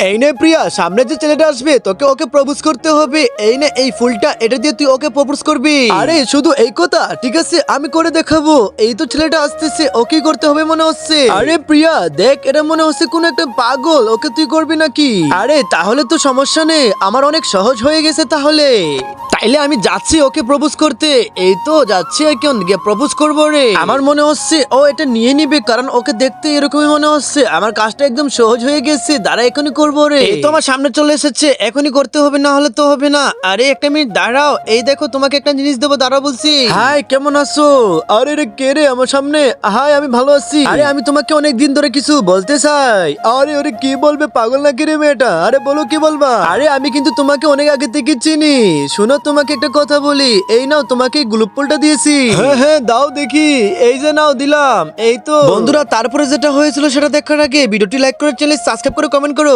এই নে প্রিয়া, সামনে যে ছেলেটা আসবে তোকে ওকে প্রপোজ করতে হবে। এই নে এই ফুলটা, এটা দিয়ে তুই ওকে প্রপোজ করবি। আরে শুধু এই কথা? ঠিক আছে, আমি করে দেখাবো। এই তো ছেলেটা আসতেছে, ওকে করতে হবে মনে হচ্ছে। আরে প্রিয়া দেখ, এটা মনে হচ্ছে কোন একটা পাগল, ওকে তুই করবি নাকি? আরে তাহলে তো সমস্যা নেই, আমার অনেক সহজ হয়ে গেছে তাহলে। তাইলে আমি যাচ্ছি ওকে প্রপোজ করতে। এই তো যাচ্ছি, এখন গিয়ে প্রপোজ করবো রে। আমার মনে হচ্ছে ও এটা নিয়ে নিবে, কারণ ওকে দেখতে এরকমই মনে হচ্ছে। আমার কাজটা একদম সহজ হয়ে গেছে, দাঁড়া এখনই করবো রে। এই তো আমার সামনে চলে এসেছে, এখনই করতে হবে, না হলে তো হবে না। আরে একটা মিনিট দাঁড়াও, এই দেখো তোমাকে একটা জিনিস দেবো, দাঁড়াও বলছি। হাই, কেমন আছো? আরে রে কে রে আমার সামনে? হাই, আমি ভালো আছি। আরে আমি তোমাকে অনেক দিন ধরে কিছু বলতে চাই। আরে ওরে কি বলবে, পাগল নাকি রে মেয়েটা? আরে বলো কি বলবা? আরে আমি কিন্তু তোমাকে অনেক আগে থেকে চিনি। শোনো তোমাকে একটা কথা বলি, এই নাও তোমাকে গ্লুপ ফুলটা দিয়েছি। হ্যাঁ হ্যাঁ দাও দেখি। এই যে নাও দিলাম। এই তো বন্ধুরা, তারপরে যেটা হয়েছিল সেটা দেখার আগে ভিডিওটি লাইক করে চ্যানেল সাবস্ক্রাইব করে কমেন্ট করো।